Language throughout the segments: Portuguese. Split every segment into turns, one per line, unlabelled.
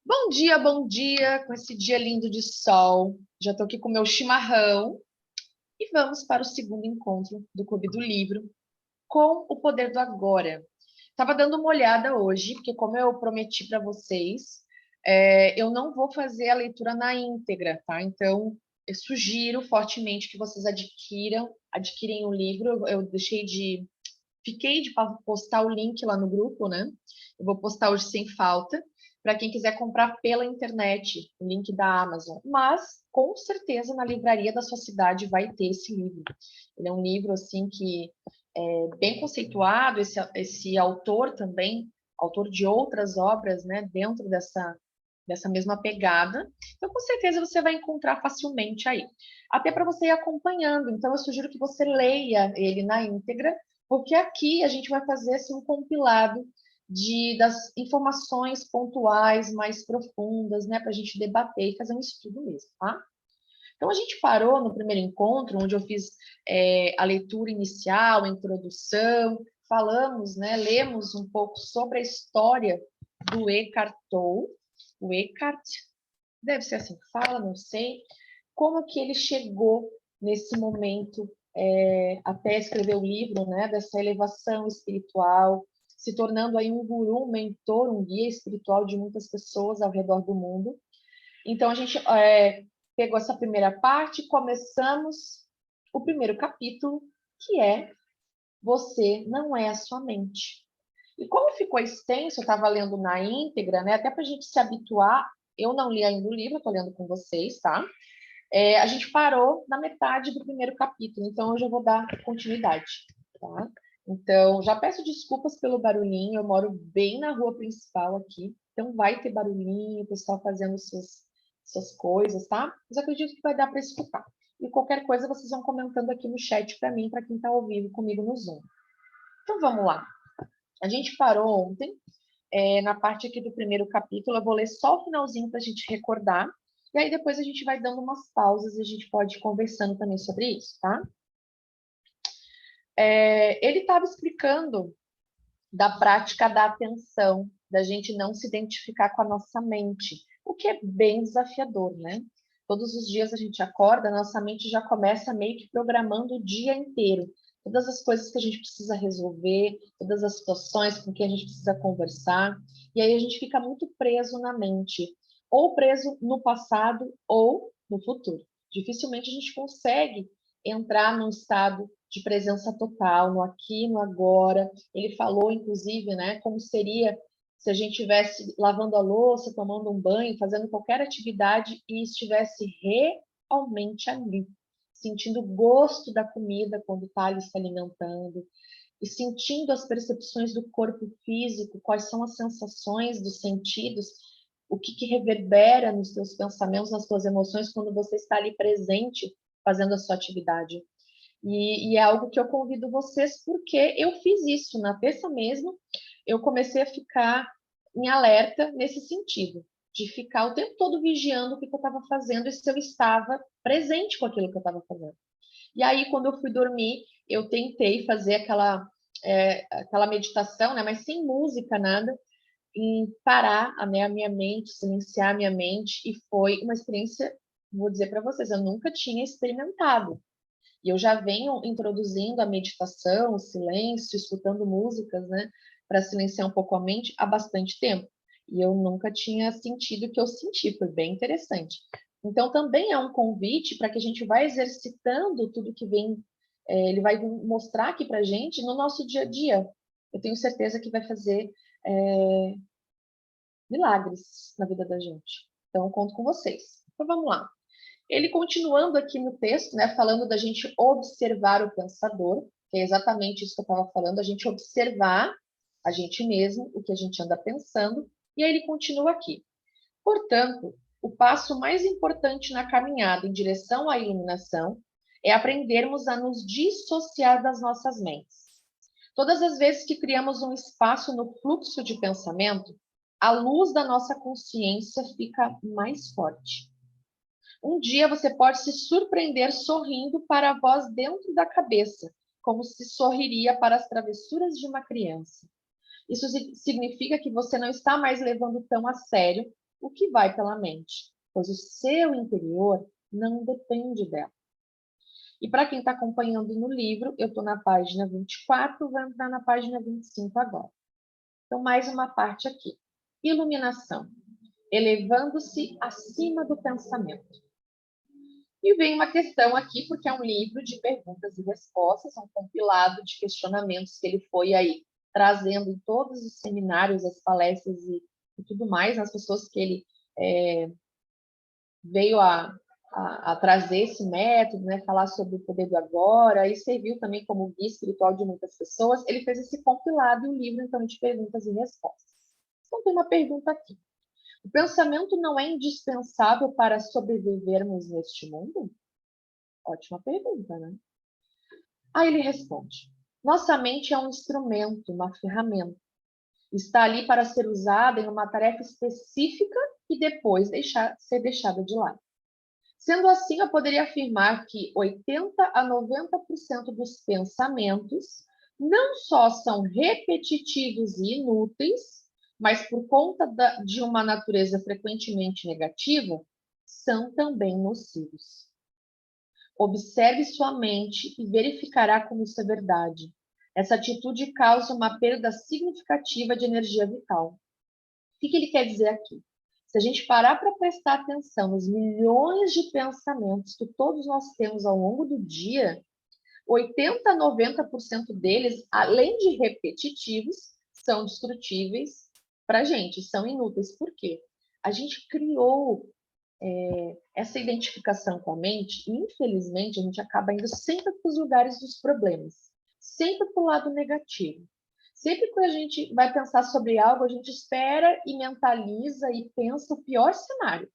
Bom dia, com esse dia lindo de sol. Já estou aqui com o meu chimarrão e vamos para o segundo encontro do Clube do Livro com o Poder do Agora. Estava dando uma olhada hoje, porque como eu prometi para vocês, eu não vou fazer a leitura na íntegra, tá? Então, eu sugiro fortemente que vocês adquirem o livro. Fiquei de postar o link lá no grupo, né? Eu vou postar hoje sem falta, para quem quiser comprar pela internet, o link da Amazon. Mas, com certeza, na livraria da sua cidade vai ter esse livro. Ele é um livro, assim, que é bem conceituado, esse autor também, autor de outras obras, né, dentro dessa mesma pegada. Então, com certeza, você vai encontrar facilmente aí. Até para você ir acompanhando. Então, eu sugiro que você leia ele na íntegra, porque aqui a gente vai fazer assim, um compilado das informações pontuais mais profundas, né, para a gente debater e fazer um estudo mesmo, tá? Então, a gente parou no primeiro encontro, onde eu fiz a leitura inicial, a introdução, falamos, né, lemos um pouco sobre a história do Eckhart Tolle. O Eckhart, deve ser assim que fala, não sei, como que ele chegou nesse momento até escrever o livro, né, dessa elevação espiritual, se tornando aí um guru, um mentor, um guia espiritual de muitas pessoas ao redor do mundo. Então, a gente pegou essa primeira parte, começamos o primeiro capítulo, que é Você Não É a Sua Mente. E como ficou extenso, eu estava lendo na íntegra, né, até para a gente se habituar, eu não li ainda o livro, estou lendo com vocês, tá? A gente parou na metade do primeiro capítulo, então hoje eu vou dar continuidade, tá? Então, já peço desculpas pelo barulhinho, eu moro bem na rua principal aqui, então vai ter barulhinho, o pessoal fazendo suas coisas, tá? Mas eu acredito que vai dar para escutar. E qualquer coisa vocês vão comentando aqui no chat para mim, para quem está ao vivo comigo no Zoom. Então vamos lá. A gente parou ontem na parte aqui do primeiro capítulo, eu vou ler só o finalzinho para a gente recordar, e aí depois a gente vai dando umas pausas e a gente pode ir conversando também sobre isso, tá? Ele estava explicando da prática da atenção, da gente não se identificar com a nossa mente, o que é bem desafiador, né? Todos os dias a gente acorda, a nossa mente já começa meio que programando o dia inteiro. Todas as coisas que a gente precisa resolver, todas as situações com que a gente precisa conversar, e aí a gente fica muito preso na mente, ou preso no passado ou no futuro. Dificilmente a gente consegue entrar num estado de presença total, no aqui, no agora. Ele falou, inclusive, né, como seria se a gente estivesse lavando a louça, tomando um banho, fazendo qualquer atividade e estivesse realmente ali, sentindo o gosto da comida quando está ali se alimentando, e sentindo as percepções do corpo físico, quais são as sensações dos sentidos, o que reverbera nos seus pensamentos, nas suas emoções, quando você está ali presente fazendo a sua atividade. E é algo que eu convido vocês, porque eu fiz isso na terça mesmo, eu comecei a ficar em alerta nesse sentido, de ficar o tempo todo vigiando o que eu estava fazendo e se eu estava presente com aquilo que eu estava fazendo. E aí, quando eu fui dormir, eu tentei fazer aquela meditação, né, mas sem música, nada, em parar a minha mente, silenciar a minha mente, e foi uma experiência, vou dizer para vocês, eu nunca tinha experimentado. E eu já venho introduzindo a meditação, o silêncio, escutando músicas, né, para silenciar um pouco a mente há bastante tempo. E eu nunca tinha sentido o que eu senti, foi bem interessante. Então, também é um convite para que a gente vá exercitando tudo que vem, ele vai mostrar aqui para a gente no nosso dia a dia. Eu tenho certeza que vai fazer é, milagres na vida da gente. Então, eu conto com vocês. Então, vamos lá. Ele continuando aqui no texto, né, falando da gente observar o pensador, que é exatamente isso que eu estava falando, a gente observar a gente mesmo, o que a gente anda pensando, e aí ele continua aqui. Portanto, o passo mais importante na caminhada em direção à iluminação é aprendermos a nos dissociar das nossas mentes. Todas as vezes que criamos um espaço no fluxo de pensamento, a luz da nossa consciência fica mais forte. Um dia você pode se surpreender sorrindo para a voz dentro da cabeça, como se sorriria para as travessuras de uma criança. Isso significa que você não está mais levando tão a sério o que vai pela mente, pois o seu interior não depende dela. E para quem está acompanhando no livro, eu estou na página 24, vou entrar na página 25 agora. Então, mais uma parte aqui. Iluminação. Elevando-se acima do pensamento. E vem uma questão aqui, porque é um livro de perguntas e respostas, um compilado de questionamentos que ele foi aí trazendo em todos os seminários, as palestras e tudo mais, as pessoas que ele veio a trazer esse método, né, falar sobre o poder do agora, e serviu também como guia espiritual de muitas pessoas. Ele fez esse compilado e um livro, então, de perguntas e respostas. Então, tem uma pergunta aqui. O pensamento não é indispensável para sobrevivermos neste mundo? Ótima pergunta, né? Aí ele responde: nossa mente é um instrumento, uma ferramenta. Está ali para ser usada em uma tarefa específica e depois ser deixada de lado. Sendo assim, eu poderia afirmar que 80 a 90% dos pensamentos não só são repetitivos e inúteis, mas por conta de uma natureza frequentemente negativa, são também nocivos. Observe sua mente e verificará como isso é verdade. Essa atitude causa uma perda significativa de energia vital. O que ele quer dizer aqui? Se a gente parar para prestar atenção nos milhões de pensamentos que todos nós temos ao longo do dia, 80 a 90% deles, além de repetitivos, são destrutíveis para a gente, são inúteis. Por quê? A gente criou essa identificação com a mente e, infelizmente, a gente acaba indo sempre para os lugares dos problemas, sempre para o lado negativo. Sempre que a gente vai pensar sobre algo, a gente espera e mentaliza e pensa o pior cenário.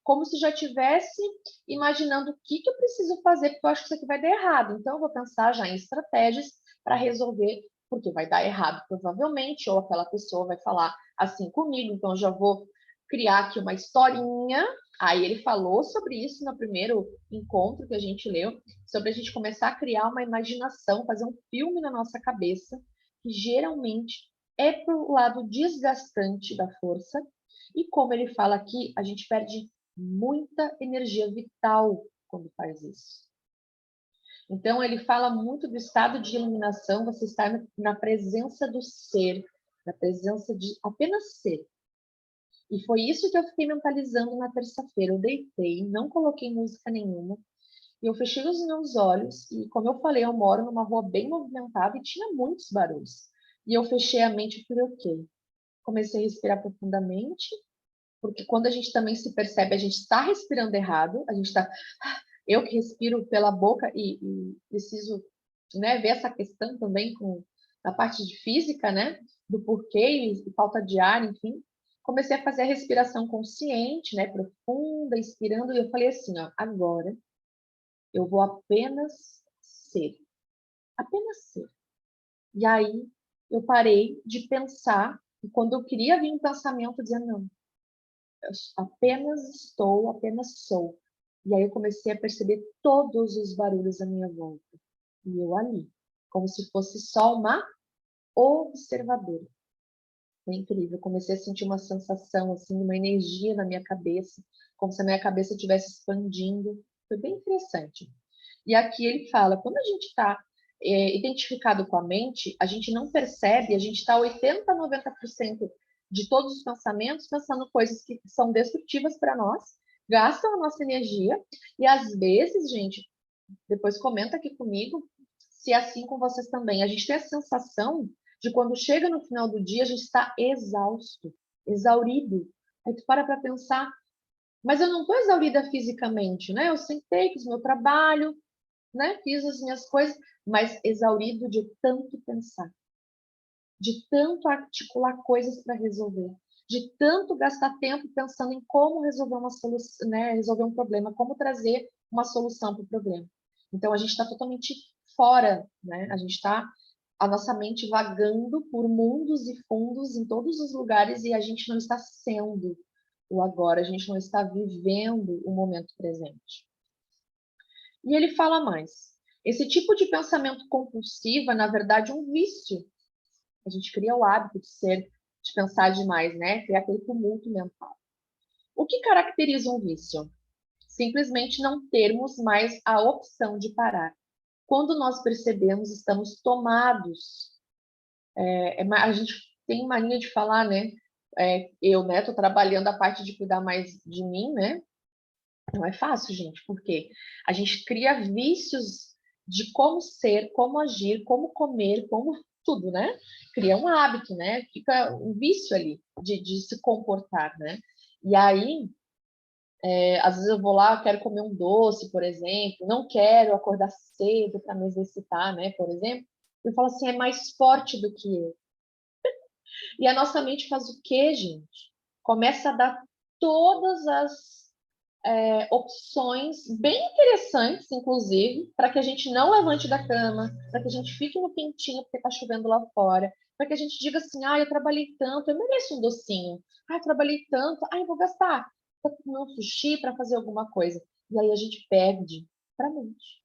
Como se já estivesse imaginando o que eu preciso fazer, porque eu acho que isso aqui vai dar errado. Então, eu vou pensar já em estratégias para resolver, porque vai dar errado provavelmente, ou aquela pessoa vai falar assim comigo, então eu já vou criar aqui uma historinha. Aí ele falou sobre isso no primeiro encontro que a gente leu, sobre a gente começar a criar uma imaginação, fazer um filme na nossa cabeça, que geralmente é para o lado desgastante da força. E como ele fala aqui, a gente perde muita energia vital quando faz isso. Então, ele fala muito do estado de iluminação, você está na presença do ser, na presença de apenas ser. E foi isso que eu fiquei mentalizando na terça-feira. Eu deitei, não coloquei música nenhuma, e eu fechei os meus olhos, e como eu falei, eu moro numa rua bem movimentada e tinha muitos barulhos. E eu fechei a mente e falei, ok. Comecei a respirar profundamente, porque quando a gente também se percebe, a gente está respirando errado, a gente está... Eu que respiro pela boca e preciso, né, ver essa questão também com a parte de física, né, do porquê e falta de ar, enfim. Comecei a fazer a respiração consciente, né, profunda, inspirando, e eu falei assim, ó, agora eu vou apenas ser. Apenas ser. E aí eu parei de pensar, e quando eu queria vir um pensamento dizendo, não, eu apenas estou, apenas sou. E aí eu comecei a perceber todos os barulhos à minha volta. E eu ali, como se fosse só uma observadora. Foi incrível. Eu comecei a sentir uma sensação, assim, uma energia na minha cabeça, como se a minha cabeça estivesse expandindo. Foi bem interessante. E aqui ele fala, quando a gente está identificado com a mente, a gente não percebe, a gente está 80% a 90% de todos os pensamentos pensando coisas que são destrutivas para nós, gastam a nossa energia, e às vezes, gente, depois comenta aqui comigo, se é assim com vocês também, a gente tem a sensação de quando chega no final do dia, a gente está exausto, exaurido. Aí tu para pensar, mas eu não estou exaurida fisicamente, né? Eu sentei, fiz meu trabalho, né? Fiz as minhas coisas, mas exaurido de tanto pensar, de tanto articular coisas para resolver, de tanto gastar tempo pensando em como resolver uma solução, né? Resolver um problema, como trazer uma solução para o problema. Então a gente está totalmente fora, né? A nossa mente vagando por mundos e fundos em todos os lugares e a gente não está sendo o agora, a gente não está vivendo o momento presente. E ele fala mais. Esse tipo de pensamento compulsivo é, na verdade, um vício. A gente cria o hábito de pensar demais, né? Criar aquele tumulto mental. O que caracteriza um vício? Simplesmente não termos mais a opção de parar. Quando nós percebemos, estamos tomados. A gente tem mania de falar, né? Eu, né, tô trabalhando a parte de cuidar mais de mim, né? Não é fácil, gente, porque a gente cria vícios de como ser, como agir, como comer, como tudo, né? Cria um hábito, né? Fica um vício ali de se comportar, né? E aí, às vezes eu vou lá, eu quero comer um doce, por exemplo, não quero acordar cedo para me exercitar, né? Por exemplo, eu falo assim, é mais forte do que eu. E a nossa mente faz o quê, gente? Começa a dar todas as opções bem interessantes, inclusive, para que a gente não levante da cama, para que a gente fique no quentinho porque está chovendo lá fora, para que a gente diga assim, eu trabalhei tanto, eu mereço um docinho. Eu trabalhei tanto, eu vou gastar para comer um sushi, para fazer alguma coisa. E aí a gente perde para a mente.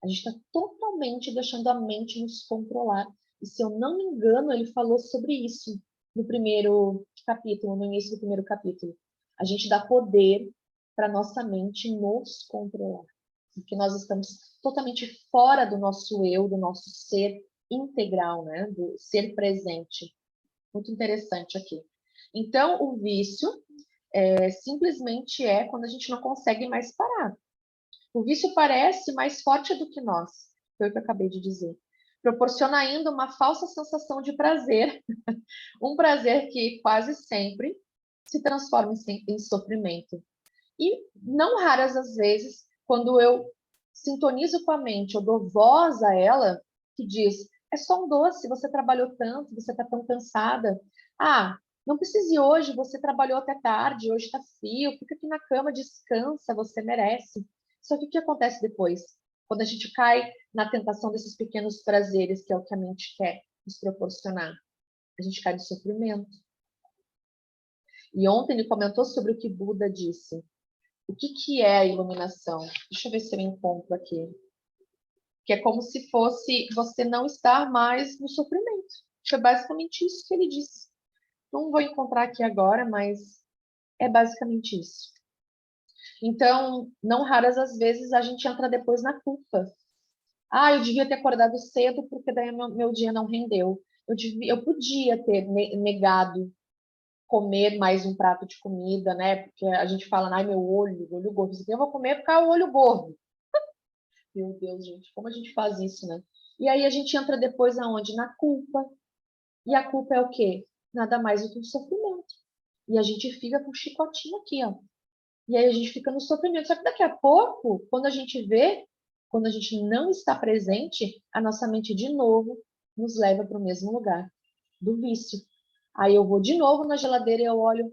A gente está totalmente deixando a mente nos controlar. E se eu não me engano, ele falou sobre isso no primeiro capítulo, no início do primeiro capítulo. A gente dá poder para nossa mente nos controlar. Porque nós estamos totalmente fora do nosso eu, do nosso ser integral, né? Do ser presente. Muito interessante aqui. Então, o vício simplesmente é quando a gente não consegue mais parar. O vício parece mais forte do que nós, foi o que eu acabei de dizer. Proporciona ainda uma falsa sensação de prazer, um prazer que quase sempre se transforma em sofrimento. E não raras as vezes, quando eu sintonizo com a mente, eu dou voz a ela, que diz, é só um doce, você trabalhou tanto, você está tão cansada. Não precisa ir hoje, você trabalhou até tarde, hoje está frio, fica aqui na cama, descansa, você merece. Só que o que acontece depois? Quando a gente cai na tentação desses pequenos prazeres, que é o que a mente quer nos proporcionar, a gente cai no sofrimento. E ontem ele comentou sobre o que Buda disse. O que é a iluminação? Deixa eu ver se eu encontro aqui. Que é como se fosse você não estar mais no sofrimento. Foi basicamente isso que ele disse. Não vou encontrar aqui agora, mas é basicamente isso. Então, não raras as vezes a gente entra depois na culpa. Eu devia ter acordado cedo porque daí meu dia não rendeu. Eu podia ter negado comer mais um prato de comida, né? Porque a gente fala, meu olho gordo. Eu vou comer porque é o olho gordo. Meu Deus, gente, como a gente faz isso, né? E aí a gente entra depois aonde? Na culpa. E a culpa é o quê? Nada mais do que um sofrimento. E a gente fica com um chicotinho aqui, ó. E aí a gente fica no sofrimento. Só que daqui a pouco, quando a gente vê, quando a gente não está presente, a nossa mente de novo nos leva para o mesmo lugar, do vício. Aí eu vou de novo na geladeira e eu olho,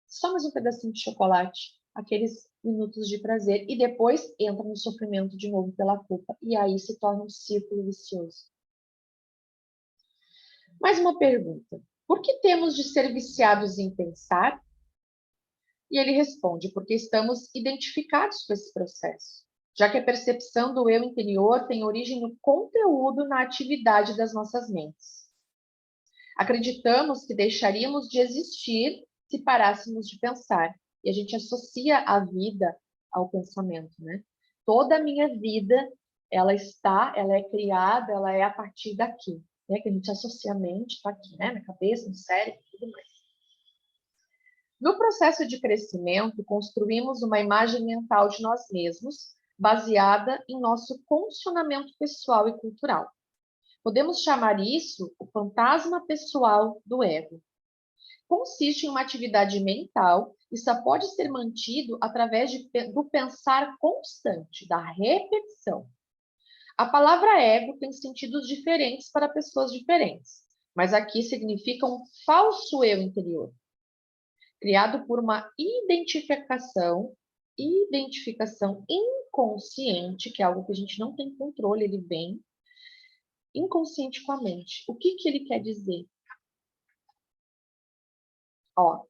só mais um pedacinho de chocolate, aqueles minutos de prazer, e depois entra no sofrimento de novo pela culpa, e aí se torna um círculo vicioso. Mais uma pergunta. Por que temos de ser viciados em pensar? E ele responde, porque estamos identificados com esse processo, já que a percepção do eu interior tem origem no conteúdo, na atividade das nossas mentes. Acreditamos que deixaríamos de existir se parássemos de pensar. E a gente associa a vida ao pensamento, né? Toda a minha vida, ela é criada, ela é a partir daqui, né? Que a gente associa a mente, está aqui, né? Na cabeça, no cérebro, tudo mais. No processo de crescimento, construímos uma imagem mental de nós mesmos, baseada em nosso condicionamento pessoal e cultural. Podemos chamar isso o fantasma pessoal do ego. Consiste em uma atividade mental e só pode ser mantido através do pensar constante, da repetição. A palavra ego tem sentidos diferentes para pessoas diferentes, mas aqui significa um falso eu interior, criado por uma identificação inconsciente, que é algo que a gente não tem controle, ele vem inconsciente com a mente. O que ele quer dizer?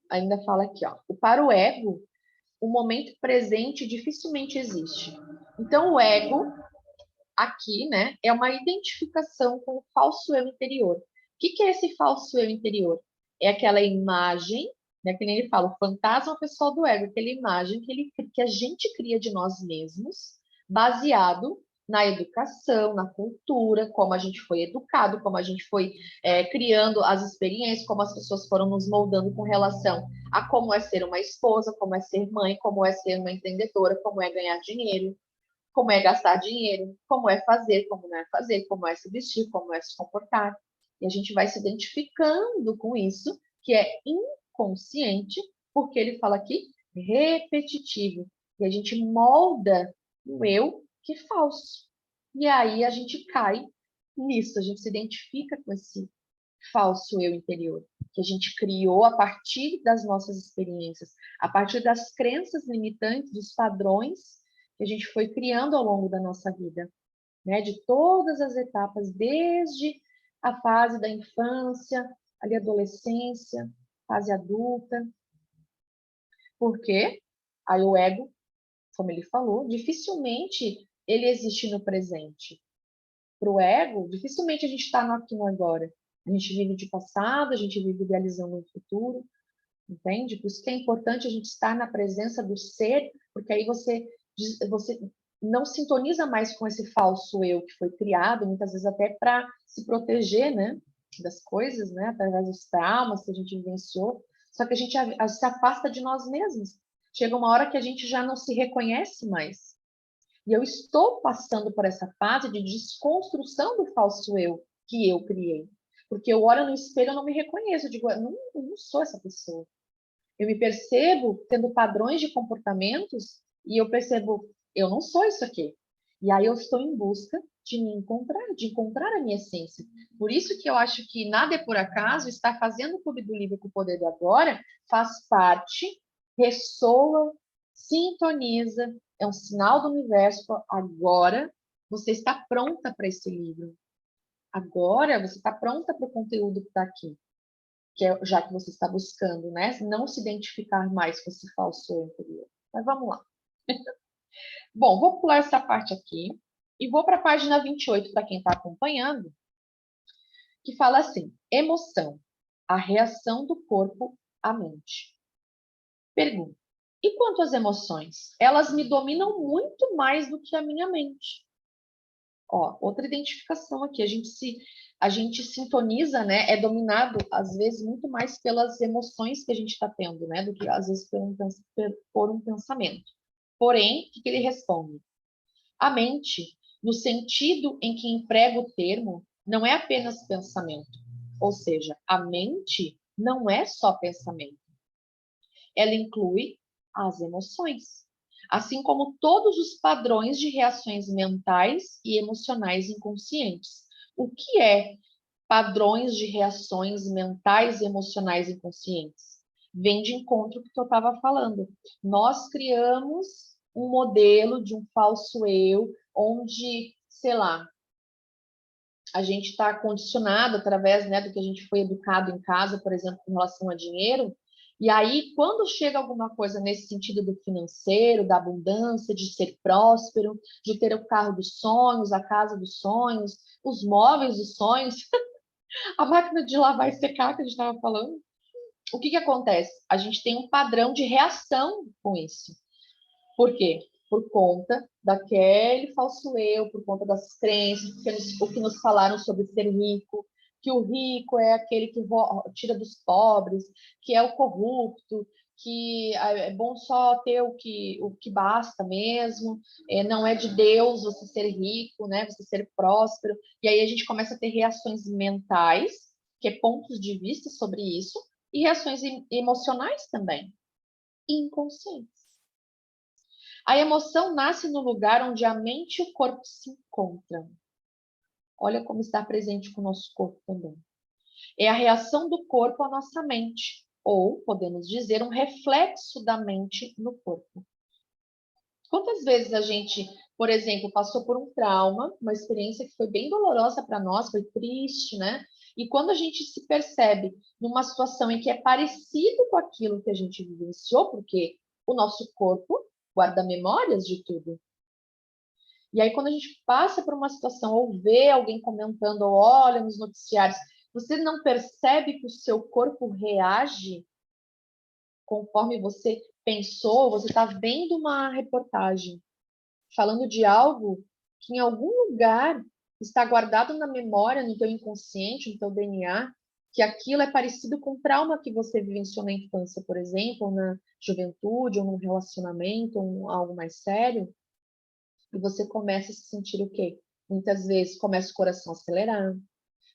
Ainda fala aqui, para o ego, o momento presente dificilmente existe. Então, o ego, aqui, né, é uma identificação com o falso eu interior. O que é esse falso eu interior? É aquela imagem né? Que nem ele fala, o fantasma pessoal do ego, aquela imagem que a gente cria de nós mesmos, baseado na educação, na cultura, como a gente foi educado, como a gente foi criando as experiências, como as pessoas foram nos moldando com relação a como é ser uma esposa, como é ser mãe, como é ser uma empreendedora, como é ganhar dinheiro, como é gastar dinheiro, como é fazer, como não é fazer, como é se vestir, como é se comportar. E a gente vai se identificando com isso, que é inconsciente, porque ele fala aqui repetitivo. E a gente molda o eu que é falso. E aí a gente cai nisso, a gente se identifica com esse falso eu interior, que a gente criou a partir das nossas experiências, a partir das crenças limitantes, dos padrões que a gente foi criando ao longo da nossa vida, né? De todas as etapas, desde a fase da infância, ali adolescência, fase adulta. Por quê? Aí o ego, como ele falou, dificilmente ele existe no presente. Para o ego, dificilmente a gente está no aqui e no agora. A gente vive de passado, a gente vive idealizando o futuro, entende? Por isso que é importante a gente estar na presença do ser, porque aí você não sintoniza mais com esse falso eu que foi criado, muitas vezes até para se proteger, né, das coisas, né, através dos traumas que a gente vivenciou. Só que a gente se afasta de nós mesmos. Chega uma hora que a gente já não se reconhece mais. E eu estou passando por essa fase de desconstrução do falso eu que eu criei. Porque eu olho no espelho e não me reconheço. Eu digo, eu não sou essa pessoa. Eu me percebo tendo padrões de comportamentos e eu percebo, eu não sou isso aqui. E aí eu estou em busca de me encontrar, de encontrar a minha essência. Por isso que eu acho que nada é por acaso, estar fazendo o Clube do Livro com o Poder do Agora faz parte, ressoa, sintoniza, é um sinal do universo. Agora você está pronta para esse livro. Agora você está pronta para o conteúdo que está aqui, que é, já que você está buscando, né? Não se identificar mais com esse falso eu interior. Mas vamos lá. Bom, vou pular essa parte aqui e vou para a página 28 para quem está acompanhando, que fala assim: emoção, a reação do corpo à mente. Pergunta: e quanto às emoções? Elas me dominam muito mais do que a minha mente. Ó, outra identificação aqui, a gente sintoniza, né? É dominado às vezes muito mais pelas emoções que a gente está tendo, né? Do que às vezes por um pensamento. Porém, o que ele responde? A mente, no sentido em que emprega o termo, não é apenas pensamento. Ou seja, a mente não é só pensamento. Ela inclui as emoções, assim como todos os padrões de reações mentais e emocionais inconscientes. O que é padrões de reações mentais e emocionais inconscientes? Vem de encontro com o que eu estava falando. Nós criamos um modelo de um falso eu, onde, sei lá, a gente está condicionado através, né, do que a gente foi educado em casa, por exemplo, com relação a dinheiro. E aí, quando chega alguma coisa nesse sentido do financeiro, da abundância, de ser próspero, de ter o carro dos sonhos, a casa dos sonhos, os móveis dos sonhos, a máquina de lavar e secar que a gente estava falando, o que que acontece? A gente tem um padrão de reação com isso. Por quê? Por conta daquele falso eu, por conta das crenças, o que nos falaram sobre ser rico, que o rico é aquele que tira dos pobres, que é o corrupto, que é bom só ter o que basta mesmo, não é de Deus você ser rico, né? Você ser próspero. E aí a gente começa a ter reações mentais, que é pontos de vista sobre isso, e reações emocionais também, inconscientes. A emoção nasce no lugar onde a mente e o corpo se encontram. Olha como está presente com o nosso corpo também. É a reação do corpo à nossa mente, ou, podemos dizer, um reflexo da mente no corpo. Quantas vezes a gente, por exemplo, passou por um trauma, uma experiência que foi bem dolorosa para nós, foi triste, né? E quando a gente se percebe numa situação em que é parecido com aquilo que a gente vivenciou, porque o nosso corpo guarda memórias de tudo. E aí, quando a gente passa por uma situação ou vê alguém comentando ou olha nos noticiários, você não percebe que o seu corpo reage conforme você pensou, você está vendo uma reportagem falando de algo que em algum lugar está guardado na memória, no teu inconsciente, no teu DNA, que aquilo é parecido com o trauma que você vivenciou na infância, por exemplo, ou na juventude, ou num relacionamento, ou algo mais sério, e você começa a se sentir o quê? Muitas vezes começa o coração a acelerar,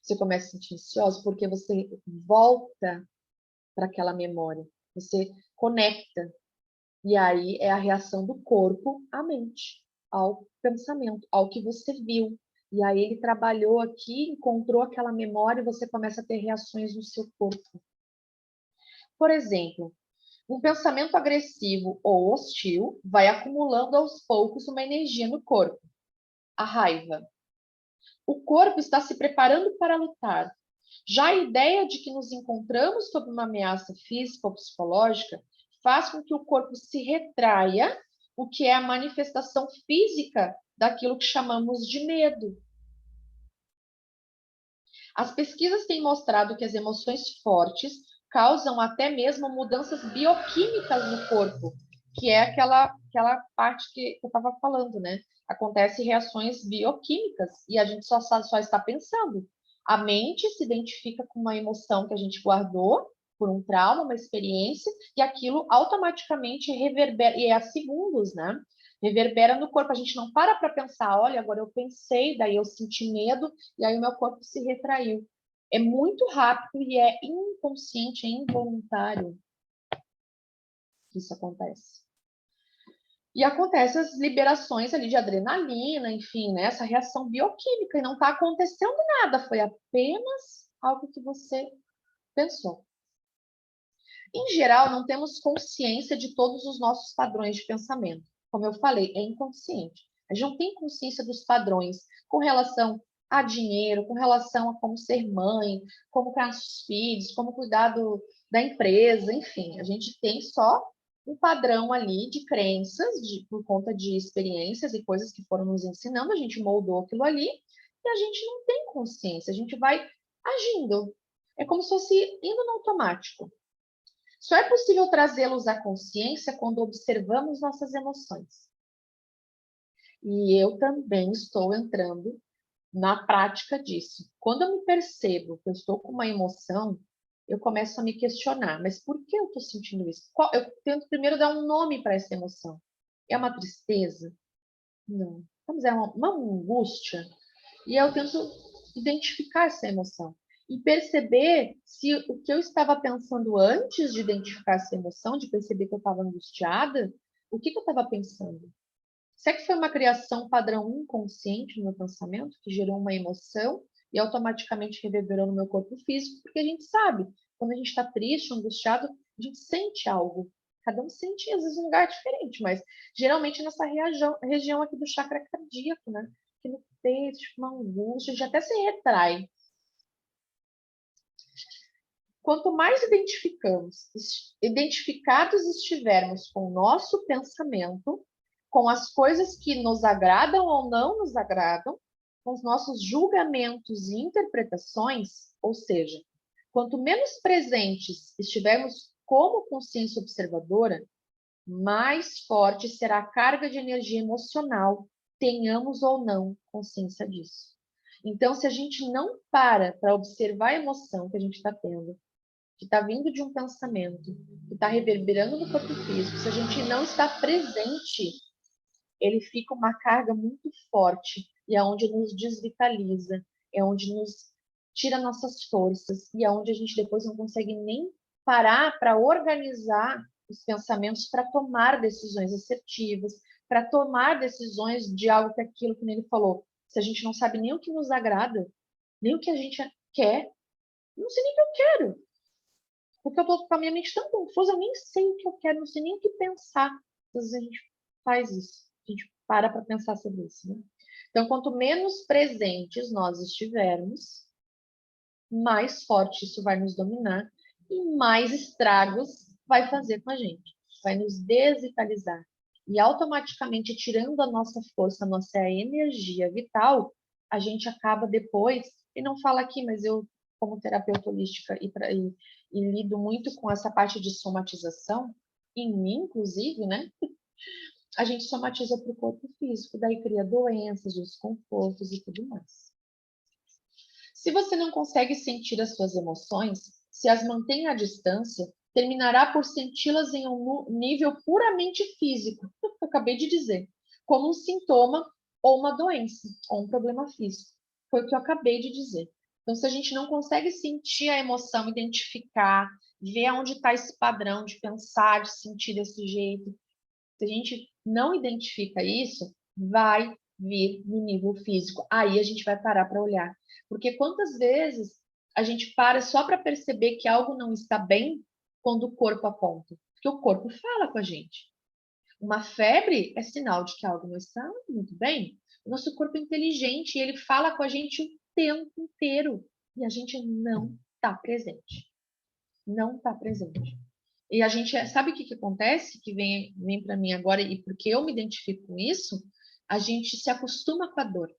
você começa a se sentir ansioso, porque você volta para aquela memória, você conecta, e aí é a reação do corpo à mente, ao pensamento, ao que você viu. E aí ele trabalhou aqui, encontrou aquela memória e você começa a ter reações no seu corpo. Por exemplo, um pensamento agressivo ou hostil vai acumulando aos poucos uma energia no corpo. A raiva. O corpo está se preparando para lutar. Já a ideia de que nos encontramos sob uma ameaça física ou psicológica faz com que o corpo se retraia, o que é a manifestação física daquilo que chamamos de medo. As pesquisas têm mostrado que as emoções fortes causam até mesmo mudanças bioquímicas no corpo, que é aquela parte que eu estava falando, né? Acontecem reações bioquímicas e a gente só está pensando. A mente se identifica com uma emoção que a gente guardou por um trauma, uma experiência, e aquilo automaticamente reverbera, e é a segundos, né? Reverbera no corpo. A gente não para pensar, olha, agora eu pensei, daí eu senti medo, e aí o meu corpo se retraiu. É muito rápido e é inconsciente, é involuntário que isso acontece. E acontece as liberações ali de adrenalina, enfim, né? Essa reação bioquímica, e não está acontecendo nada, foi apenas algo que você pensou. Em geral, não temos consciência de todos os nossos padrões de pensamento. Como eu falei, é inconsciente. A gente não tem consciência dos padrões com relação a dinheiro, com relação a como ser mãe, como criar os filhos, como cuidar da empresa, enfim. A gente tem só um padrão ali de crenças, por conta de experiências e coisas que foram nos ensinando, a gente moldou aquilo ali e a gente não tem consciência, a gente vai agindo. É como se fosse indo no automático. Só é possível trazê-los à consciência quando observamos nossas emoções. E eu também estou entrando na prática disso. Quando eu me percebo que eu estou com uma emoção, eu começo a me questionar, mas por que eu estou sentindo isso? Eu tento primeiro dar um nome para essa emoção. É uma tristeza? Não. Vamos dizer, uma angústia? E eu tento identificar essa emoção e perceber se o que eu estava pensando antes de identificar essa emoção, de perceber que eu estava angustiada, o que eu estava pensando? Será que foi uma criação padrão inconsciente no meu pensamento que gerou uma emoção e automaticamente reverberou no meu corpo físico? Porque a gente sabe, quando a gente está triste, angustiado, a gente sente algo. Cada um sente, às vezes, um lugar diferente, mas geralmente nessa região aqui do chakra cardíaco, né? Aqui no peito, tipo, uma angústia, a gente até se retrai. Quanto mais identificados estivermos com o nosso pensamento, com as coisas que nos agradam ou não nos agradam, com os nossos julgamentos e interpretações, ou seja, quanto menos presentes estivermos como consciência observadora, mais forte será a carga de energia emocional, tenhamos ou não consciência disso. Então, se a gente não para observar a emoção que a gente está tendo, que está vindo de um pensamento, que está reverberando no corpo físico, se a gente não está presente, ele fica uma carga muito forte e é onde nos desvitaliza, é onde nos tira nossas forças e é onde a gente depois não consegue nem parar para organizar os pensamentos para tomar decisões assertivas, para tomar decisões de algo que aquilo que ele falou. Se a gente não sabe nem o que nos agrada, nem o que a gente quer, não sei nem o que eu quero. Porque eu estou com a minha mente tão confusa, eu nem sei o que eu quero, não sei nem o que pensar. Às vezes a gente faz isso, a gente para pensar sobre isso. Né? Então, quanto menos presentes nós estivermos, mais forte isso vai nos dominar e mais estragos vai fazer com a gente. Vai nos desvitalizar. E automaticamente, tirando a nossa força, a nossa energia vital, a gente acaba depois, e não fala aqui, mas eu, como terapeuta holística e e lido muito com essa parte de somatização, em mim, inclusive, né? A gente somatiza para o corpo físico, daí cria doenças, desconfortos e tudo mais. Se você não consegue sentir as suas emoções, se as mantém à distância, terminará por senti-las em um nível puramente físico, que eu acabei de dizer, como um sintoma ou uma doença, ou um problema físico. Foi o que eu acabei de dizer. Então, se a gente não consegue sentir a emoção, identificar, ver onde está esse padrão de pensar, de sentir desse jeito, se a gente não identifica isso, vai vir no nível físico. Aí a gente vai parar para olhar. Porque quantas vezes a gente para só para perceber que algo não está bem quando o corpo aponta? Porque o corpo fala com a gente. Uma febre é sinal de que algo não está muito bem. O nosso corpo é inteligente e ele fala com a gente o tempo inteiro. E a gente não está presente. Não está presente. E a gente, sabe o que acontece? Que vem para mim agora, e porque eu me identifico com isso, a gente se acostuma com a dor.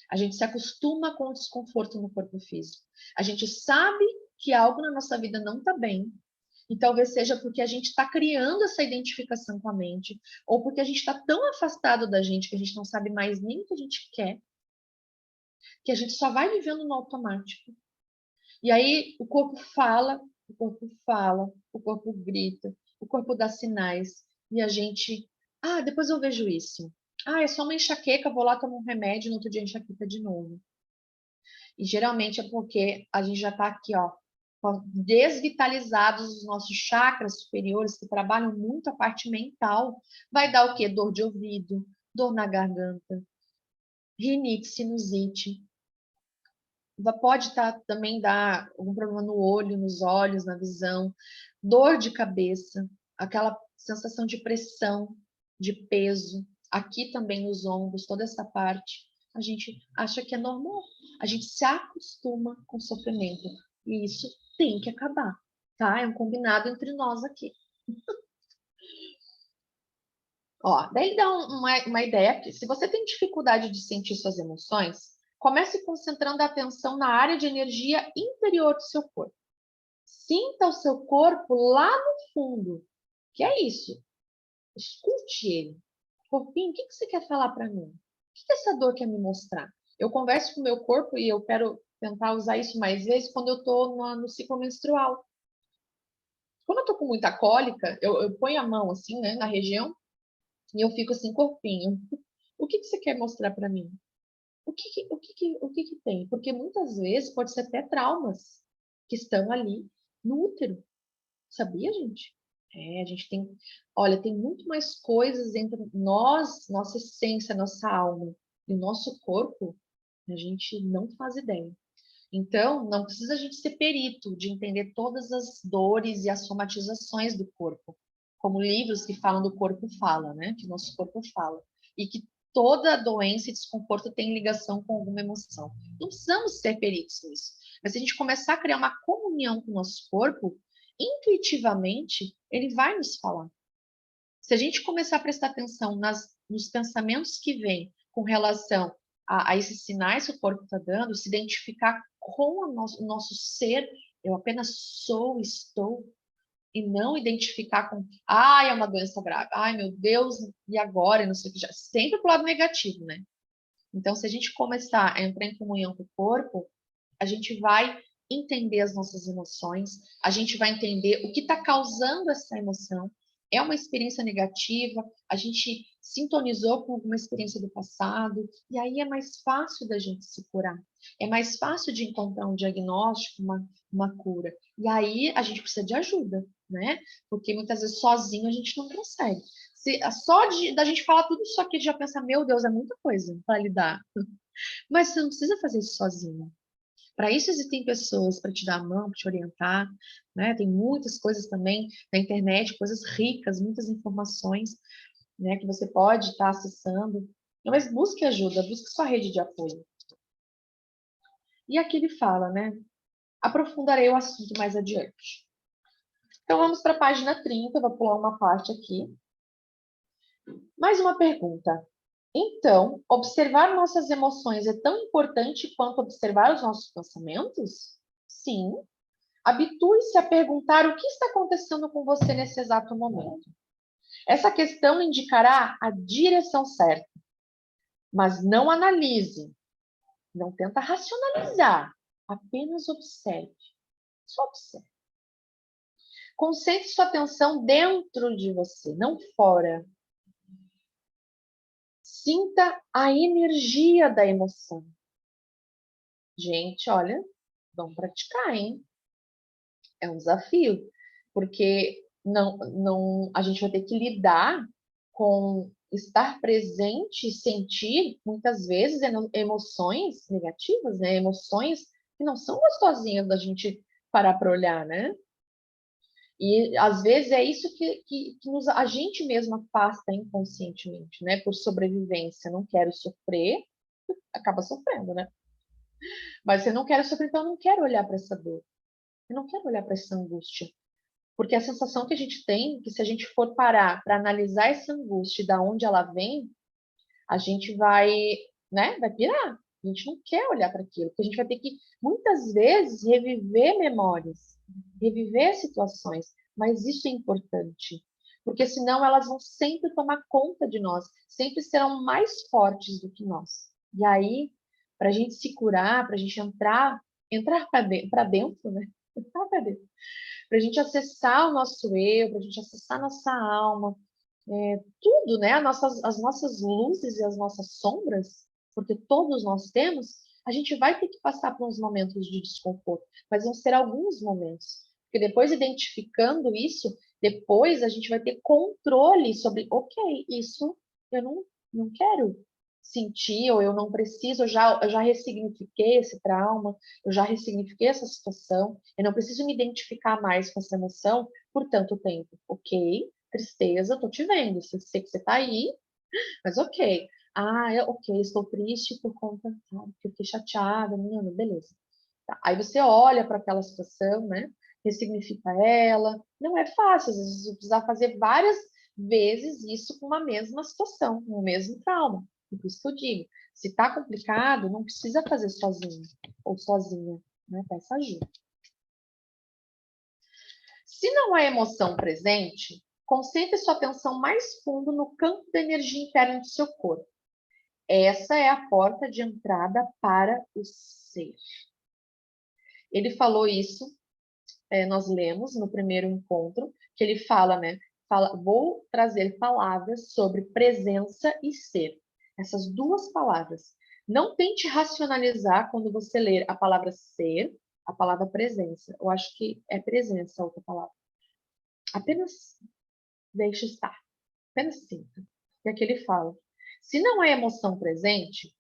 A gente se acostuma com o desconforto no corpo físico. A gente sabe que algo na nossa vida não está bem. E talvez seja porque a gente está criando essa identificação com a mente, ou porque a gente está tão afastado da gente que a gente não sabe mais nem o que a gente quer, que a gente só vai vivendo no automático. E aí o corpo fala, o corpo fala, o corpo grita, o corpo dá sinais. E a gente, depois eu vejo isso. É só uma enxaqueca, vou lá tomar um remédio, no outro dia enxaqueca de novo. E geralmente é porque a gente já está aqui, ó, desvitalizados os nossos chakras superiores, que trabalham muito a parte mental. Vai dar o quê? Dor de ouvido, dor na garganta, rinite, sinusite. Pode também dar algum problema no olho, nos olhos, na visão, dor de cabeça, aquela sensação de pressão, de peso, aqui também nos ombros, toda essa parte. A gente acha que é normal, a gente se acostuma com o sofrimento e isso tem que acabar, tá? É um combinado entre nós aqui. Ó, daí ele dá uma ideia aqui. Se você tem dificuldade de sentir suas emoções, comece concentrando a atenção na área de energia interior do seu corpo. Sinta o seu corpo lá no fundo. Que é isso? Escute ele. Corpinho, o que você quer falar para mim? O que essa dor quer me mostrar? Eu converso com o meu corpo e eu quero tentar usar isso mais vezes quando eu estou no ciclo menstrual. Quando eu estou com muita cólica, eu ponho a mão assim, né, na região e eu fico assim, corpinho. O que você quer mostrar para mim? O que tem? Porque muitas vezes pode ser até traumas que estão ali no útero. Sabia, gente? A gente tem, olha, tem muito mais coisas entre nós, nossa essência, nossa alma e o nosso corpo, a gente não faz ideia. Então, não precisa a gente ser perito de entender todas as dores e as somatizações do corpo, como livros que falam do corpo fala, né? Que o nosso corpo fala. E que toda doença e desconforto tem ligação com alguma emoção. Não precisamos ser peritos nisso. Mas se a gente começar a criar uma comunhão com o nosso corpo, intuitivamente, ele vai nos falar. Se a gente começar a prestar atenção nos pensamentos que vêm com relação a esses sinais que o corpo está dando, se identificar com o nosso ser, eu apenas sou, estou, e não identificar com, é uma doença grave, meu Deus, e agora, e não sei o que, já, sempre pro lado negativo, né? Então, se a gente começar a entrar em comunhão com o corpo, a gente vai entender as nossas emoções, a gente vai entender o que está causando essa emoção. É uma experiência negativa, a gente sintonizou com alguma experiência do passado, e aí é mais fácil da gente se curar. É mais fácil de encontrar um diagnóstico, uma cura. E aí a gente precisa de ajuda, né? Porque muitas vezes sozinho a gente não consegue. Só da gente falar tudo isso aqui, já pensar, meu Deus, é muita coisa para lidar. Mas você não precisa fazer isso sozinho. Para isso existem pessoas para te dar a mão, para te orientar, né? Tem muitas coisas também na internet, coisas ricas, muitas informações, né, que você pode estar acessando. Mas busque ajuda, busque sua rede de apoio. E aqui ele fala, né? Aprofundarei o assunto mais adiante. Então vamos para a página 30, vou pular uma parte aqui. Mais uma pergunta. Então, observar nossas emoções é tão importante quanto observar os nossos pensamentos? Sim. Habitue-se a perguntar o que está acontecendo com você nesse exato momento. Essa questão indicará a direção certa, mas não analise, não tenta racionalizar, apenas observe. Só observe. Concentre sua atenção dentro de você, não fora. Sinta a energia da emoção. Gente, olha, vamos praticar, hein? É um desafio, porque a gente vai ter que lidar com estar presente e sentir, muitas vezes, emoções negativas, né? Emoções que não são gostosinhas da gente parar para olhar, né? E às vezes é isso que a gente mesmo afasta inconscientemente, né? Por sobrevivência. Não quero sofrer, acaba sofrendo, né? Mas eu não quero sofrer, então eu não quero olhar para essa dor. Eu não quero olhar para essa angústia. Porque a sensação que a gente tem, que se a gente for parar para analisar essa angústia e da onde ela vem, a gente vai, né? Vai pirar. A gente não quer olhar para aquilo, porque a gente vai ter que, muitas vezes, reviver memórias, reviver situações, mas isso é importante, porque senão elas vão sempre tomar conta de nós, sempre serão mais fortes do que nós. E aí, para a gente se curar, para a gente entrar para dentro, né? Entrar para dentro, para a gente acessar o nosso eu, para a gente acessar a nossa alma, tudo, né? As nossas luzes e as nossas sombras, porque todos nós temos, a gente vai ter que passar por uns momentos de desconforto, mas vão ser alguns momentos. Porque depois, identificando isso, depois a gente vai ter controle sobre, ok, isso eu não quero sentir, ou eu não preciso, eu já ressignifiquei esse trauma, eu já ressignifiquei essa situação, eu não preciso me identificar mais com essa emoção por tanto tempo, ok? Tristeza, tô te vendo, sei que você tá aí, mas ok. Ok, estou triste por conta, porque eu fiquei chateada, menina, beleza. Tá. Aí você olha para aquela situação, né? Ressignifica ela. Não é fácil, às vezes você precisa fazer várias vezes isso com uma mesma situação, com o mesmo trauma. Por isso que eu digo, se tá complicado, não precisa fazer sozinho ou sozinha, né? Peça ajuda. Se não há emoção presente, concentre sua atenção mais fundo no campo da energia interna do seu corpo. Essa é a porta de entrada para o ser. Ele falou isso, nós lemos no primeiro encontro, que ele fala, né? Vou trazer palavras sobre presença e ser. Essas duas palavras. Não tente racionalizar quando você ler a palavra ser, a palavra presença. Eu acho que é presença a outra palavra. Apenas deixe estar. Apenas sinta. E aqui ele fala: se não há emoção presente,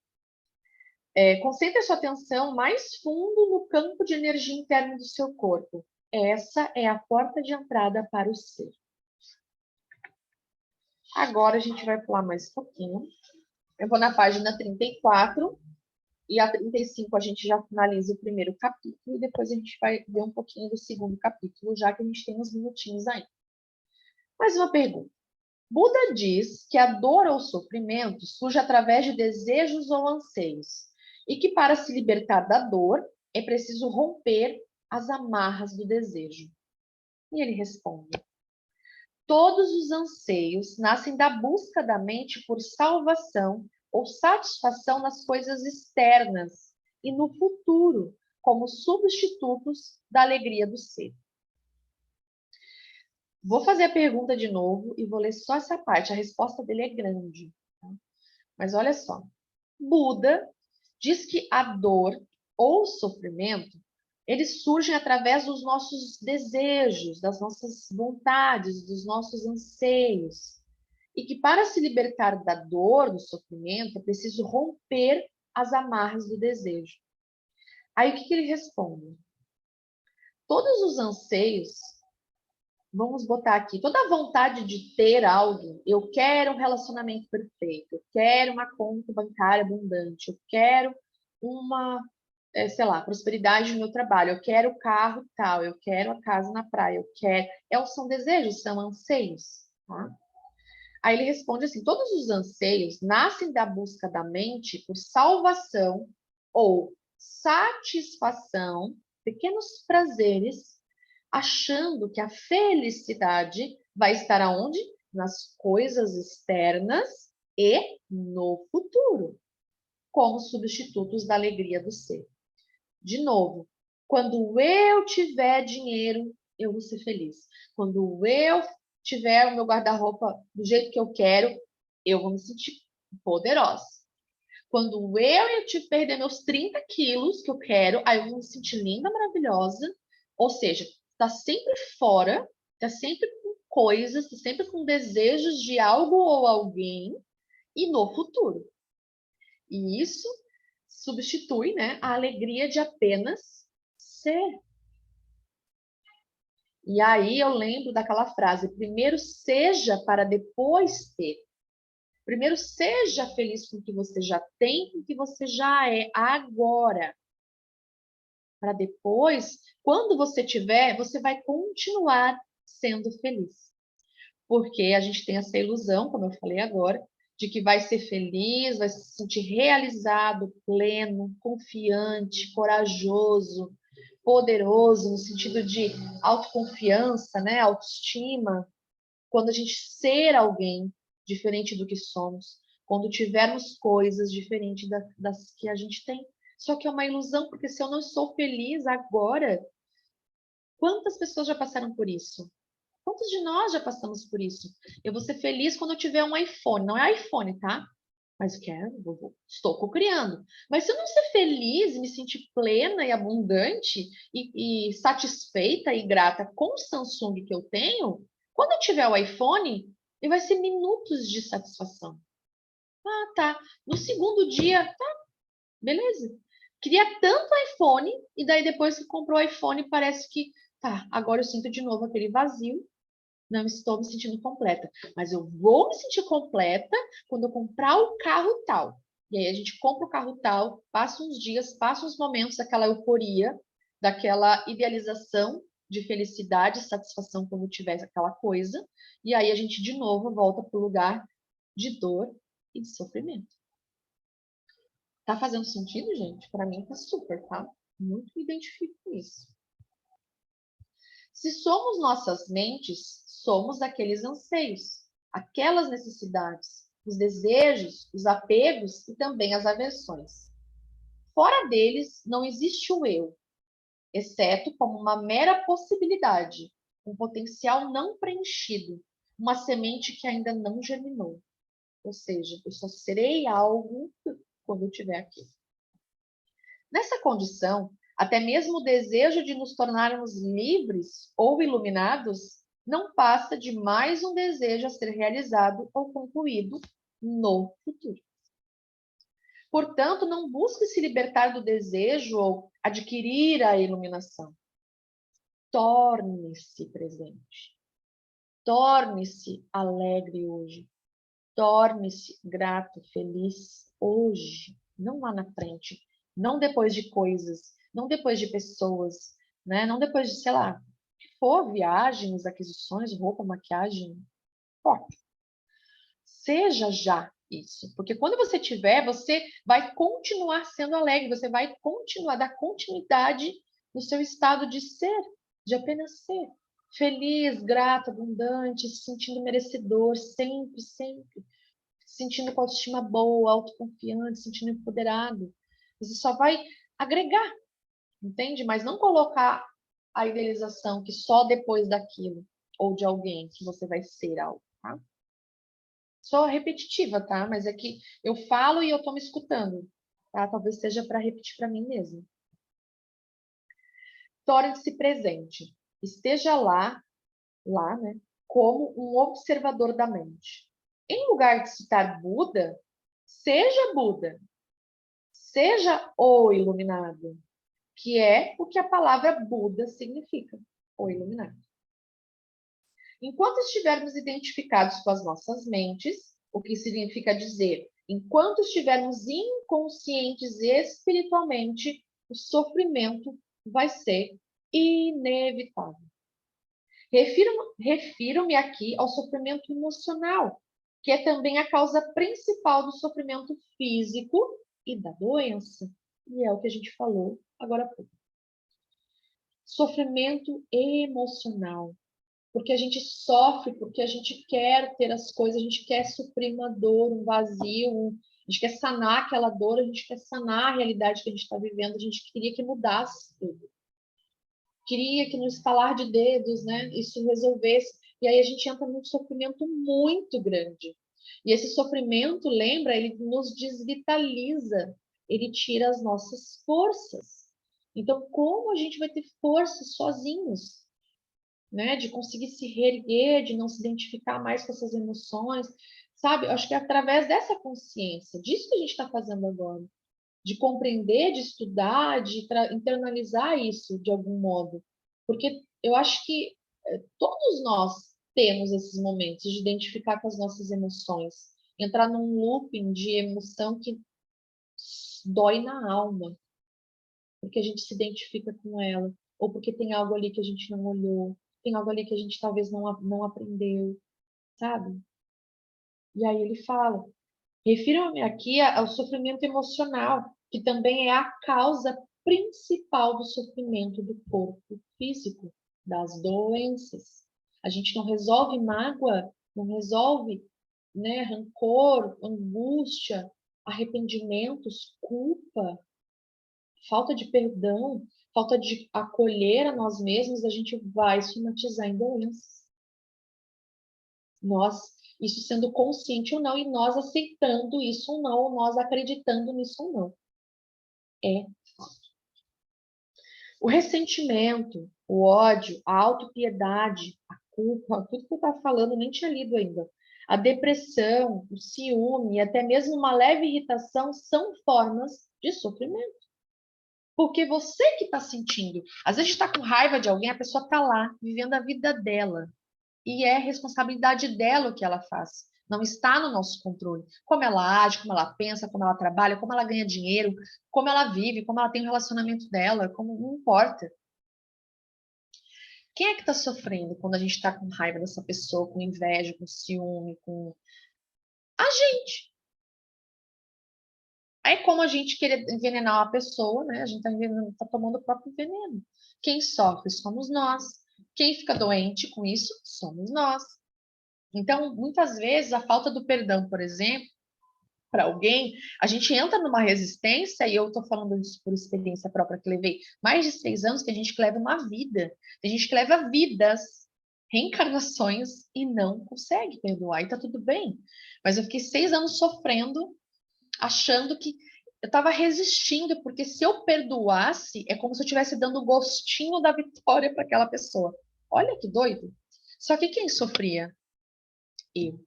concentre a sua atenção mais fundo no campo de energia interna do seu corpo. Essa é a porta de entrada para o ser. Agora a gente vai pular mais um pouquinho. Eu vou na página 34 e a 35 a gente já finaliza o primeiro capítulo e depois a gente vai ver um pouquinho do segundo capítulo, já que a gente tem uns minutinhos aí. Mais uma pergunta. Buda diz que a dor ou sofrimento surge através de desejos ou anseios, e que para se libertar da dor é preciso romper as amarras do desejo. E ele responde: todos os anseios nascem da busca da mente por salvação ou satisfação nas coisas externas e no futuro, como substitutos da alegria do ser. Vou fazer a pergunta de novo e vou ler só essa parte. A resposta dele é grande. Tá? Mas olha só. Buda diz que a dor ou sofrimento, eles surgem através dos nossos desejos, das nossas vontades, dos nossos anseios. E que para se libertar da dor, do sofrimento, é preciso romper as amarras do desejo. Aí o que ele responde? Todos os anseios, vamos botar aqui, toda a vontade de ter algo, eu quero um relacionamento perfeito, eu quero uma conta bancária abundante, eu quero uma, sei lá, prosperidade no meu trabalho, eu quero o carro tal, eu quero a casa na praia, eu quero. São desejos, são anseios, tá? Aí ele responde assim: todos os anseios nascem da busca da mente por salvação ou satisfação, pequenos prazeres achando que a felicidade vai estar aonde? Nas coisas externas e no futuro, como substitutos da alegria do ser. De novo, quando eu tiver dinheiro, eu vou ser feliz. Quando eu tiver o meu guarda-roupa do jeito que eu quero, eu vou me sentir poderosa. Quando eu te perder meus 30 quilos que eu quero, aí eu vou me sentir linda, maravilhosa. Ou seja, está sempre fora, está sempre com coisas, está sempre com desejos de algo ou alguém e no futuro. E isso substitui, né, a alegria de apenas ser. E aí eu lembro daquela frase: primeiro seja para depois ter. Primeiro seja feliz com o que você já tem, com o que você já é agora. Para depois, quando você tiver, você vai continuar sendo feliz. Porque a gente tem essa ilusão, como eu falei agora, de que vai ser feliz, vai se sentir realizado, pleno, confiante, corajoso, poderoso, no sentido de autoconfiança, né? Autoestima, quando a gente ser alguém diferente do que somos, quando tivermos coisas diferentes das que a gente tem. Só que é uma ilusão, porque se eu não sou feliz agora, quantas pessoas já passaram por isso? Quantos de nós já passamos por isso? Eu vou ser feliz quando eu tiver um iPhone. Não é iPhone, tá? Mas quero, estou cocriando. Mas se eu não ser feliz, me sentir plena e abundante e satisfeita e grata com o Samsung que eu tenho, quando eu tiver o iPhone, vai ser minutos de satisfação. Ah, tá. No segundo dia, tá, beleza. Queria tanto iPhone, e daí depois que comprou o iPhone, parece que, tá, agora eu sinto de novo aquele vazio, não estou me sentindo completa. Mas eu vou me sentir completa quando eu comprar o carro tal. E aí a gente compra o carro tal, passa uns dias, passa uns momentos daquela euforia, daquela idealização de felicidade, satisfação quando tiver aquela coisa. E aí a gente de novo volta para o lugar de dor e de sofrimento. Tá fazendo sentido, gente? Para mim tá super, tá? Muito me identifico com isso. Se somos nossas mentes, somos aqueles anseios, aquelas necessidades, os desejos, os apegos e também as aversões. Fora deles, não existe o eu, exceto como uma mera possibilidade, um potencial não preenchido, uma semente que ainda não germinou. Ou seja, eu só serei algo quando eu estiver aqui. Nessa condição, até mesmo o desejo de nos tornarmos livres ou iluminados não passa de mais um desejo a ser realizado ou concluído no futuro. Portanto, não busque se libertar do desejo ou adquirir a iluminação. Torne-se presente. Torne-se alegre hoje. Torne-se grato, feliz hoje, não lá na frente, não depois de coisas, não depois de pessoas, né? Não depois de, sei lá, o que for, viagens, aquisições, roupa, maquiagem, pode. Seja já isso, porque quando você tiver, você vai continuar sendo alegre, você vai continuar, dar continuidade no seu estado de ser, de apenas ser. Feliz, grato, abundante, se sentindo merecedor, sempre, sempre sentindo com autoestima boa, autoconfiante, sentindo empoderado. Você só vai agregar, entende? Mas não colocar a idealização que só depois daquilo ou de alguém que você vai ser algo, tá? Sou repetitiva, tá? Mas é que eu falo e eu tô me escutando, tá? Talvez seja para repetir para mim mesmo. Torne-se presente. Esteja lá, né? Como um observador da mente. Em lugar de citar Buda, seja Buda. Seja o iluminado, que é o que a palavra Buda significa, o iluminado. Enquanto estivermos identificados com as nossas mentes, o que significa dizer, enquanto estivermos inconscientes espiritualmente, o sofrimento vai ser inevitável. Refiro-me aqui ao sofrimento emocional, que é também a causa principal do sofrimento físico e da doença. E é o que a gente falou agora há pouco. Sofrimento emocional. Porque a gente sofre, porque a gente quer ter as coisas, a gente quer suprir uma dor, um vazio, a gente quer sanar aquela dor, a gente quer sanar a realidade que a gente está vivendo, a gente queria que mudasse tudo. Queria que no estalar de dedos, né, isso resolvesse. E aí a gente entra num sofrimento muito grande. E esse sofrimento, lembra, ele nos desvitaliza, ele tira as nossas forças. Então, como a gente vai ter força sozinhos? Né, de conseguir se reerguer, de não se identificar mais com essas emoções, sabe? Eu acho que é através dessa consciência, disso que a gente está fazendo agora, de compreender, de estudar, de internalizar isso de algum modo, porque eu acho que todos nós temos esses momentos de identificar com as nossas emoções, entrar num looping de emoção que dói na alma, porque a gente se identifica com ela, ou porque tem algo ali que a gente não olhou, tem algo ali que a gente talvez não aprendeu, sabe? E aí ele fala: refiro-me aqui ao sofrimento emocional, que também é a causa principal do sofrimento do corpo físico, das doenças. A gente não resolve mágoa, não resolve, né, rancor, angústia, arrependimentos, culpa, falta de perdão, falta de acolher a nós mesmos, a gente vai somatizar em doenças. Nós, isso sendo consciente ou não, e nós aceitando isso ou não, ou nós acreditando nisso ou não. É. O ressentimento, o ódio, a autopiedade, a culpa, tudo que eu estava falando, eu nem tinha lido ainda. A depressão, o ciúme, até mesmo uma leve irritação são formas de sofrimento. Porque você que está sentindo. Às vezes está com raiva de alguém, a pessoa está lá, vivendo a vida dela. E é responsabilidade dela o que ela faz. Não está no nosso controle. Como ela age, como ela pensa, como ela trabalha, como ela ganha dinheiro, como ela vive, como ela tem o relacionamento dela, como não importa. Quem é que está sofrendo quando a gente está com raiva dessa pessoa, com inveja, com ciúme, com a gente? Aí, como a gente querer envenenar uma pessoa, né? A gente está tomando o próprio veneno. Quem sofre somos nós. Quem fica doente com isso somos nós. Então, muitas vezes, a falta do perdão, por exemplo, para alguém, a gente entra numa resistência, e eu estou falando isso por experiência própria, que levei mais de 6 anos, que a gente leva uma vida. Tem gente que leva vidas, reencarnações, e não consegue perdoar, e tá tudo bem. Mas eu fiquei 6 anos sofrendo, achando que eu estava resistindo, porque se eu perdoasse, é como se eu estivesse dando o gostinho da vitória para aquela pessoa. Olha que doido. Só que quem sofria? Eu.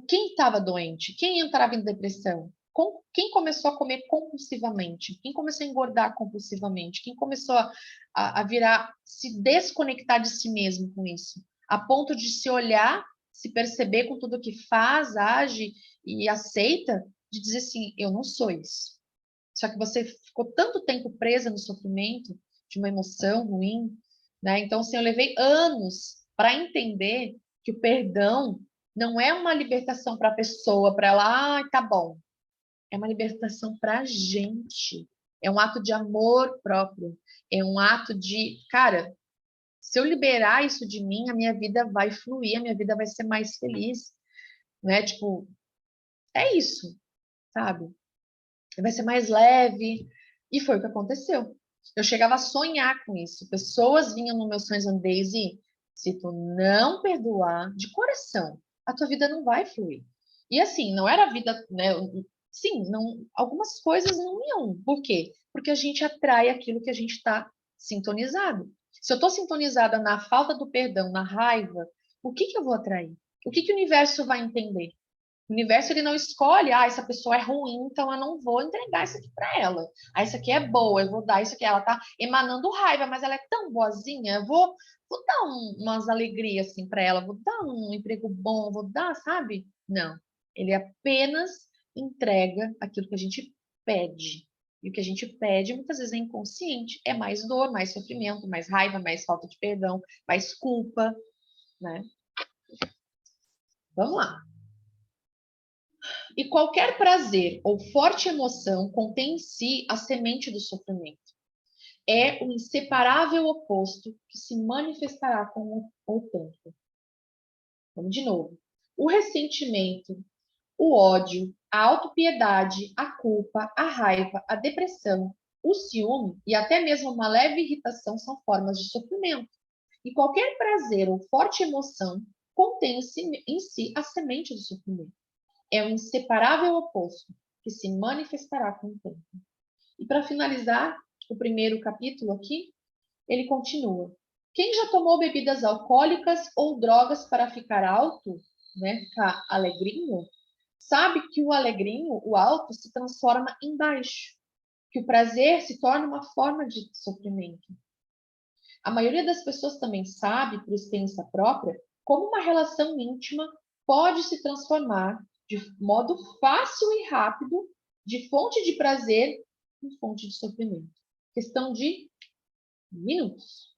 Quem estava doente? Quem entrava em depressão? Quem começou a comer compulsivamente? Quem começou a engordar compulsivamente? Quem começou a virar, se desconectar de si mesmo com isso? A ponto de se olhar, se perceber com tudo que faz, age e aceita, de dizer assim, eu não sou isso. Só que você ficou tanto tempo presa no sofrimento de uma emoção ruim, né? Então, assim, eu levei anos para entender que o perdão não é uma libertação para a pessoa, para ela, tá bom. É uma libertação para a gente. É um ato de amor próprio. É um ato de, cara, se eu liberar isso de mim, a minha vida vai fluir, a minha vida vai ser mais feliz, né? Tipo, é isso, sabe? Vai ser mais leve. E foi o que aconteceu. Eu chegava a sonhar com isso. Pessoas vinham nos meus sonhos e Daisy, se tu não perdoar de coração, a tua vida não vai fluir. E assim, não era a vida, né? Sim, não, algumas coisas não iam. Por quê? Porque a gente atrai aquilo que a gente está sintonizado. Se eu estou sintonizada na falta do perdão, na raiva, o que que eu vou atrair? O que que o universo vai entender? O universo ele não escolhe, essa pessoa é ruim, então eu não vou entregar isso aqui para ela. Essa aqui é boa, eu vou dar isso aqui. Ela tá emanando raiva, mas ela é tão boazinha, vou dar umas alegrias assim para ela, vou dar um emprego bom, vou dar, sabe? Não. Ele apenas entrega aquilo que a gente pede. E o que a gente pede muitas vezes é inconsciente, é mais dor, mais sofrimento, mais raiva, mais falta de perdão, mais culpa, né? Vamos lá. E qualquer prazer ou forte emoção contém em si a semente do sofrimento. é o inseparável oposto que se manifestará com o tempo. Vamos de novo. O ressentimento, o ódio, a autopiedade, a culpa, a raiva, a depressão, o ciúme e até mesmo uma leve irritação são formas de sofrimento. E qualquer prazer ou forte emoção contém em si a semente do sofrimento. É o inseparável oposto que se manifestará com o tempo. E para finalizar o primeiro capítulo aqui, ele continua. Quem já tomou bebidas alcoólicas ou drogas para ficar alto, né, ficar alegrinho, sabe que o alegrinho, o alto, se transforma em baixo, que o prazer se torna uma forma de sofrimento. A maioria das pessoas também sabe, por experiência própria, como uma relação íntima pode se transformar de modo fácil e rápido de fonte de prazer em fonte de sofrimento. Questão de minutos.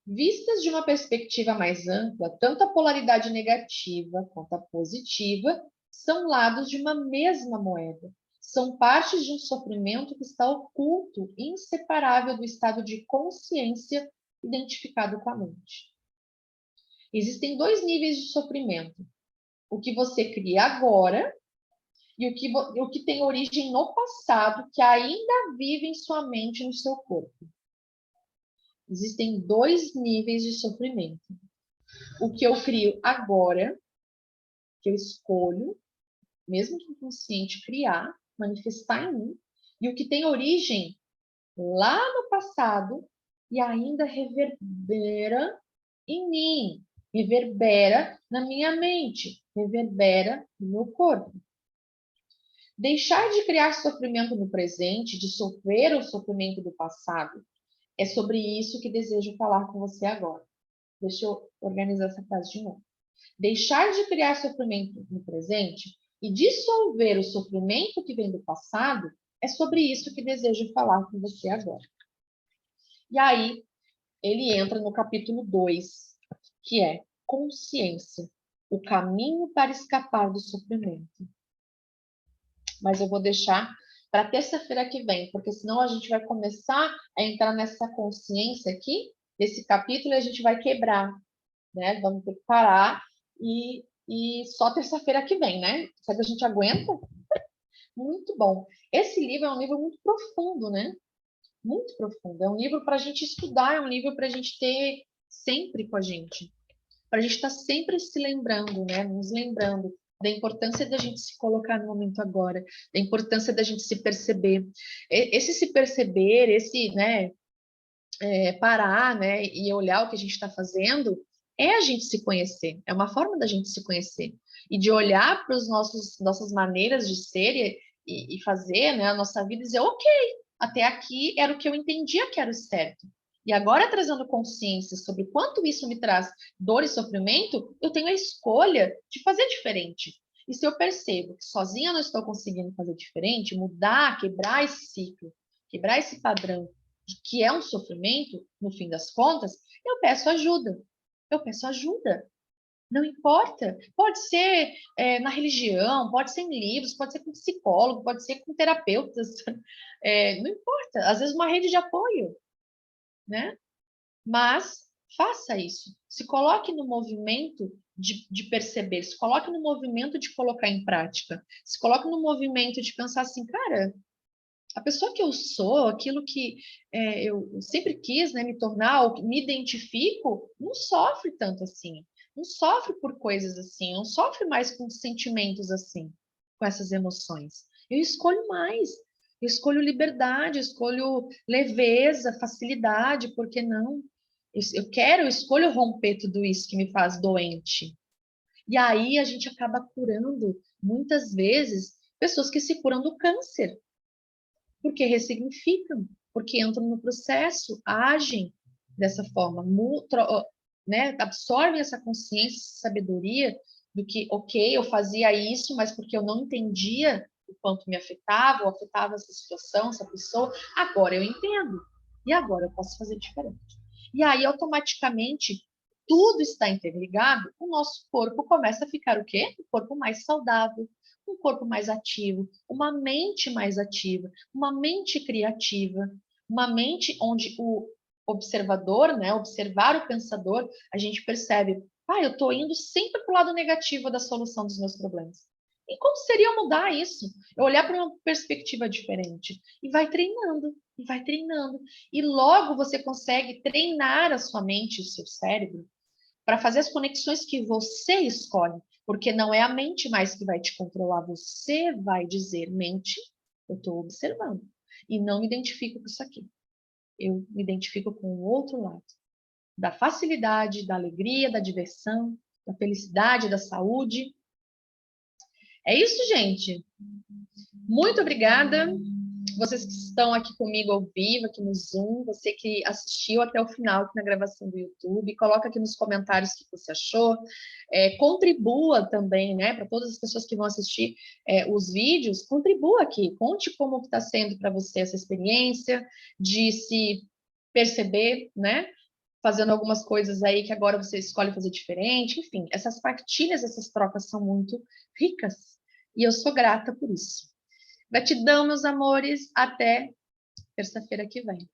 Vistas de uma perspectiva mais ampla, tanto a polaridade negativa quanto a positiva são lados de uma mesma moeda. São partes de um sofrimento que está oculto e inseparável do estado de consciência identificado com a mente. Existem dois níveis de sofrimento. O que você cria agora e o que tem origem no passado, que ainda vive em sua mente e no seu corpo. Existem dois níveis de sofrimento. O que eu crio agora, que eu escolho, mesmo que inconsciente, criar, manifestar em mim, e o que tem origem lá no passado e ainda reverbera em mim, reverbera na minha mente, reverbera no meu corpo. Deixar de criar sofrimento no presente, de sofrer o sofrimento do passado, é sobre isso que desejo falar com você agora. Deixa eu organizar essa frase de novo. Deixar de criar sofrimento no presente e dissolver o sofrimento que vem do passado, é sobre isso que desejo falar com você agora. E aí, ele entra no capítulo 2, que é consciência, o caminho para escapar do sofrimento. Mas eu vou deixar para terça-feira que vem, porque senão a gente vai começar a entrar nessa consciência aqui, desse capítulo, e a gente vai quebrar, né? Vamos ter que parar e só terça-feira que vem, né? Será que a gente aguenta? Muito bom. Esse livro é um livro muito profundo, né? Muito profundo. É um livro para a gente estudar, é um livro para a gente ter sempre com a gente. Para a gente estar sempre se lembrando, né? Nos lembrando da importância da gente se colocar no momento agora, da importância da gente se perceber. Esse se perceber, esse, né, parar, né, e olhar o que a gente está fazendo, é a gente se conhecer, é uma forma da gente se conhecer. E de olhar para as nossas maneiras de ser e fazer, né, a nossa vida e dizer, ok, até aqui era o que eu entendia que era o certo. E agora, trazendo consciência sobre quanto isso me traz dor e sofrimento, eu tenho a escolha de fazer diferente. E se eu percebo que sozinha eu não estou conseguindo fazer diferente, mudar, quebrar esse ciclo, quebrar esse padrão, que é um sofrimento, no fim das contas, eu peço ajuda. Eu peço ajuda. Não importa. Pode ser na religião, pode ser em livros, pode ser com psicólogo, pode ser com terapeutas. Não importa. Às vezes uma rede de apoio, né? Mas faça isso. Se coloque no movimento de perceber, se coloque no movimento de colocar em prática, se coloque no movimento de pensar assim, cara, a pessoa que eu sou, aquilo que eu sempre quis, né, me tornar, ou que me identifico, não sofre tanto assim. Não sofre por coisas assim, não sofre mais com sentimentos assim, com essas emoções. Eu escolho mais. Eu escolho liberdade, eu escolho leveza, facilidade, por que não? Eu escolho romper tudo isso que me faz doente. E aí a gente acaba curando, muitas vezes, pessoas que se curam do câncer porque ressignificam, porque entram no processo, agem dessa forma, né, absorvem essa consciência, essa sabedoria do que, ok, eu fazia isso, mas porque eu não entendia o quanto me afetava, ou afetava essa situação, essa pessoa, agora eu entendo. E agora eu posso fazer diferente. E aí, automaticamente, tudo está interligado, o nosso corpo começa a ficar o quê? O corpo mais saudável, um corpo mais ativo, uma mente mais ativa, uma mente criativa, uma mente onde o observador, né, observar o pensador, a gente percebe, eu estou indo sempre para o lado negativo da solução dos meus problemas. E como seria eu mudar isso? Eu olhar para uma perspectiva diferente. E vai treinando, e vai treinando. E logo você consegue treinar a sua mente e o seu cérebro para fazer as conexões que você escolhe. Porque não é a mente mais que vai te controlar. Você vai dizer, mente, eu estou observando. E não me identifico com isso aqui. Eu me identifico com o outro lado. Da facilidade, da alegria, da diversão, da felicidade, da saúde. É isso, gente. Muito obrigada. Vocês que estão aqui comigo ao vivo, aqui no Zoom, você que assistiu até o final aqui na gravação do YouTube, coloca aqui nos comentários o que você achou. Contribua também, né, para todas as pessoas que vão assistir os vídeos, contribua aqui, conte como está sendo para você essa experiência de se perceber, né, fazendo algumas coisas aí que agora você escolhe fazer diferente, enfim, essas partilhas, essas trocas são muito ricas e eu sou grata por isso. Gratidão, meus amores. Até terça-feira que vem.